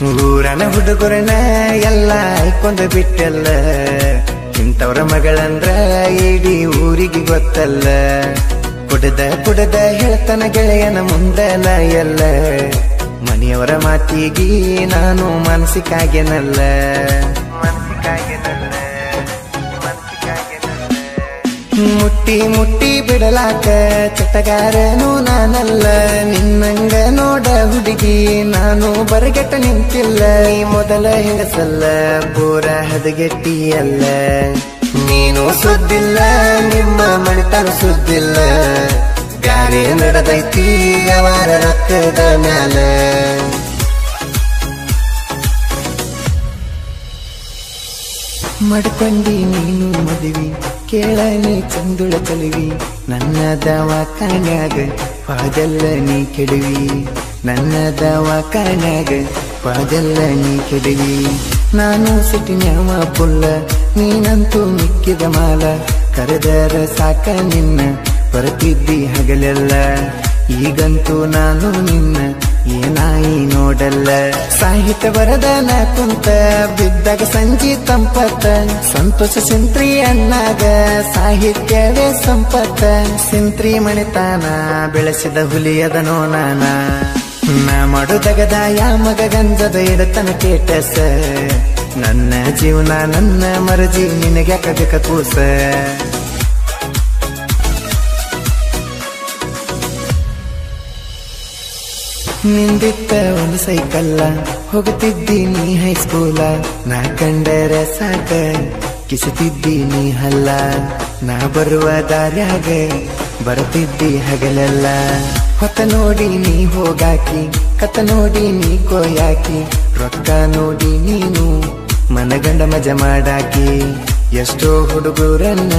ಊರನ ಹುಡುಗರನ ಎಲ್ಲ ಆಯ್ಕೊಂಡ ಬಿಟ್ಟಲ್ಲ, ಇಂಥವ್ರ ಮಗಳಂದ್ರ ಇಡೀ ಊರಿಗೆ ಗೊತ್ತಲ್ಲ. ಕುಡದ ಹೇಳ್ತನ ಗೆಳೆಯನ ಮುಂದಲ ಎಲ್ಲ, ಮನೆಯವರ ಮಾತಿಗೆ ನಾನು ಮನಸ್ಸಿಗಾಗೆನಲ್ಲ. ಮುಟ್ಟಿ ಬಿಡಲಾಕ ಚಟಗಾರನು ನಾನಲ್ಲ, ನಿನ್ನಂಗ ನೋಡ ಹುಡುಗಿ ನಾನು ಬರಗೆಟ್ಟ ನಿಂತಿಲ್ಲ. ನೀ ಮೊದಲ ಹೆಂಗಸಲ್ಲ, ಪೂರ ಹದಗೆಟ್ಟಿಯಲ್ಲ. ನೀನು ಸುದ್ದಿಲ್ಲ, ನಿಮ್ಮ ಮಣಿತನ ಸುದ್ದಿಲ್ಲ. ಬ್ಯಾರೆ ನಡೆದೈತಿ ಅವರ ರೊಕ್ಕದ ಮ್ಯಾಲ. ಮಡ್ಕೊಂಡಿ ನೀನು ಮದುವಿ, ಕೇಳನಿ ಚಂದುಳ ಚಲುವಿ. ನನ್ನ ದವಾಖಾನ್ಯಾಗ ಪಾದೆಲ್ಲ ನೀ ಕೆಡುವಿ, ನನ್ನ ದವಾಖಾನ್ಯಾಗ ಪಾದೆಲ್ಲ ನೀ ಕೆಡುವಿ. ನಾನು ಸಿಟ್ಟಿನ್ಯಾವ ಪುಲ್ಲ, ನೀನಂತೂ ಮಿಕ್ಕಿದ ಮಾಲ. ಕರೆದರ ಸಾಕ ನಿನ್ನ ಬರ್ತಿದ್ದಿ ಹಗಲೆಲ್ಲ. ಈಗಂತೂ ನಾನು ನಿನ್ನ ಏನಾಯಿ ನೋಡಲ್ಲ. ಸಾಹಿತ್ಯ ಬರದನ ಕುಂತ ಬಿದ್ದಾಗ ಸಂಜಿ ತಂಪತ್ತ, ಸಂತೋಷ ಸಿಂತ್ರಿ ಅಣ್ಣಾಗ ಸಾಹಿತ್ಯವೇ ಸಂಪತ್ತ. ಸಿಂತ್ರಿ ಮಣಿತಾನ ಬೆಳೆಸಿದ ಹುಲಿಯದನೋ ನಾನ, ನಾ ಮಾಡುದಗದ ಮಗ ಗಂಜದ ಇಡತನ ಕೇಟಸ. ನನ್ನ ಜೀವನ ನನ್ನ ಮರಜಿ ನಿನಗ್ಯಾಕ ಕೂಸ. ನಿಂದಿತ್ತ ಒಂದು ಸೈಕಲ್ಲ, ಹೋಗುತ್ತಿದ್ದೀನಿ ಹೈಸ್ಕೂಲ. ನಾ ಕಂಡರ ಸಾಕ ಕಿಸುತ್ತಿದ್ದೀನಿ ಹಲ್ಲ. ನಾ ಬರುವ ದಾರ್ಯಾಗ ಬರುತ್ತಿದ್ದಿ ಹಗಲೆಲ್ಲ. ಹೊತ್ತ ನೋಡಿ ನೀ ಹೋಗಾಕಿ, ಕತ್ತ ನೋಡಿ ನೀ ಕೊಯ್ಯಾಕಿ. ರೊಕ್ಕ ನೋಡಿ ನೀನು ಮನಗಂಡ ಮಜ ಮಾಡಾಕಿ. ಎಷ್ಟೋ ಹುಡುಗರನ್ನ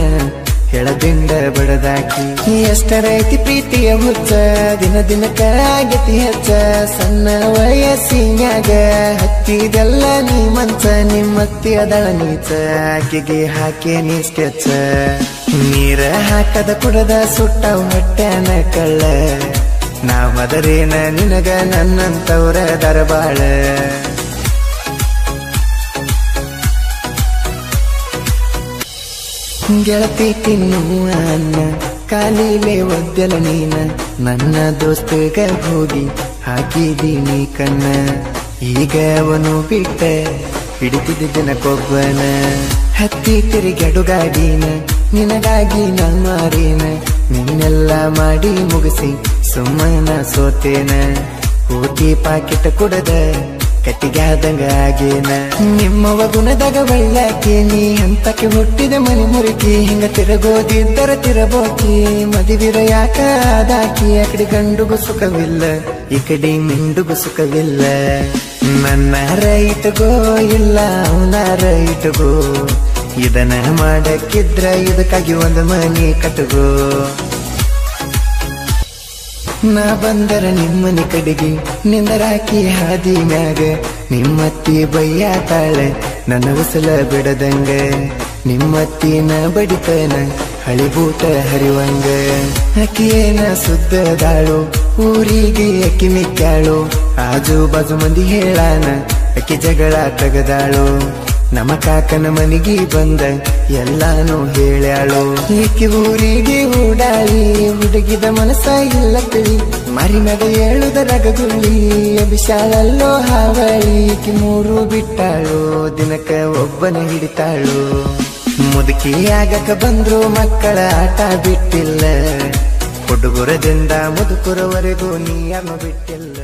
ಹೇಳದಿಂದ ಬಡದಾಕಿ. ಎಷ್ಟರೈತಿ ಪ್ರೀತಿಯ ಹುಚ್ಚ, ದಿನ ದಿನಕ್ಕ ಆಗತಿ ಹೆಚ್ಚ. ಸಣ್ಣ ವಯಸ್ಸಿನ್ಯಾಗ ಹತ್ತಿದೆಲ್ಲ ನೀ ಮಂಚ. ನಿಮ್ಮತ್ತಿ ಅದಳ ನೀಚ, ಆಕೆಗೆ ಹಾಕಿ ನೀ ಸ್ಕೆಚ್. ನೀರ ಹಾಕದ ಕುಡದ ಸುಟ್ಟ ಹೊಟ್ಟೆನ ಕಳ್ಳ. ನಾವದರೇನ ನಿನಗ ನನ್ನಂತವ್ರ ದರಬಾಳ. ಗೆಳತಿ ತಿನ್ನುವ ಅನ್ನ ಕಾಲಿಲೆ ಒದ್ದೆಲ ನೀನ. ನನ್ನ ದೋಸ್ತಗ ಹೋಗಿ ಹಾಕಿದೀನಿ ಕಣ್ಣ. ಈಗ ಅವನು ಬಿಟ್ಟ ಹಿಡಿತಿದ್ದ ದಿನಕ್ಕೊಬ್ಬನ. ಹತ್ತಿ ತಿರುಗಡುಗಾಡಿನ ನಿನಗಾಗಿ ನಾ ಮಾರೇನ. ನಿನ್ನೆಲ್ಲ ಮಾಡಿ ಮುಗಿಸಿ ಸುಮ್ಮನ ಸೋತೇನ. ಊಟಿ ಪಾಕಿಟ ಕುಡದ ಕಟ್ಟಿಗಾದಂಗ ಆಗೇನ. ನಿಮ್ಮವ ಗುಣದಾಗ ಒಳ್ಳಾಕಿ, ನೀ ಅಂತಕ್ಕೆ ಹುಟ್ಟಿದ ಮನೆ ಮುರುಕಿ. ಹಿಂಗ ತಿರುಗೋದಿದ್ದರ ತಿರಬೋಕಿ, ಮದುವಿರ ಯಾಕ ಅದಾಕಿ. ಆ ಕಡೆ ಗಂಡುಗೂ ಸುಖವಿಲ್ಲ, ಈ ಕಡೆ ಮಿಂಡುಗೂ ಸುಖವಿಲ್ಲ. ನನ್ನ ರೈಟ್ಗೋ ಇಲ್ಲ ಅವನ ರೈಟ್ಗೋ. ಇದನ್ನ ಮಾಡಕ್ಕಿದ್ರ ಇದಕ್ಕಾಗಿ ಒಂದು ಮನೆ ಕಟ್ಟಗೋ. ನಾ ಬಂದರ ನಿಮ್ಮನೆ ಕಡೆಗೆ ನಿಂದರಾಕಿ ಹಾದಿ ಮ್ಯಾಗ. ನಿಮ್ಮತ್ತಿ ಬಯ್ಯ ತಾಳೆ ನನ್ನ ಉಸಲ ಬಿಡದಂಗ. ನಿಮ್ಮತ್ತಿನ ಬಡಿತನ ಹಳಿಬೂಟ ಹರಿವಂಗ. ಅಕ್ಕಿಯೇನ ಸುದ್ದದಾಳು ಊರಿಗೆ ಅಕ್ಕಿ ಮಿಕ್ಕಾಳು. ಆಜು ಬಾಜು ಮಂದಿ ಹೇಳಾನ ಅಕ್ಕಿ ಜಗಳ ತೆಗದಾಳು. ನಮ್ಮ ಕಾಕನ ಮನಿಗೆ ಬಂದ ಎಲ್ಲಾನು ಹೇಳ್ಯಾಳು. ಈಕಿ ಊರಿಗೆ ಓಡಾಳಿ ಹುಡುಗಿದ ಮನಸ್ಸ ಇಲ್ಲ ತಿಳಿ. ಮರಿಮಗ ಹೇಳುದರಗ ಗುಳ್ಳಿ ಅಭಿಶಾಳಲ್ಲೋ ಹಾವಳಿ. ಈಕಿ ಮೂರು ಬಿಟ್ಟಾಳು ದಿನಕ್ಕ ಒಬ್ಬನ ಹಿಡಿತಾಳು. ಮುದುಕಿ ಆಗಕ ಬಂದ್ರು ಮಕ್ಕಳ ಆಟ ಬಿಟ್ಟಿಲ್ಲ. ಹುಡುಗರದಿಂದ ಮುದುಕರವರೆಗೂ ನೀ ಯಾರನ್ನು ಬಿಟ್ಟಿಲ್ಲ.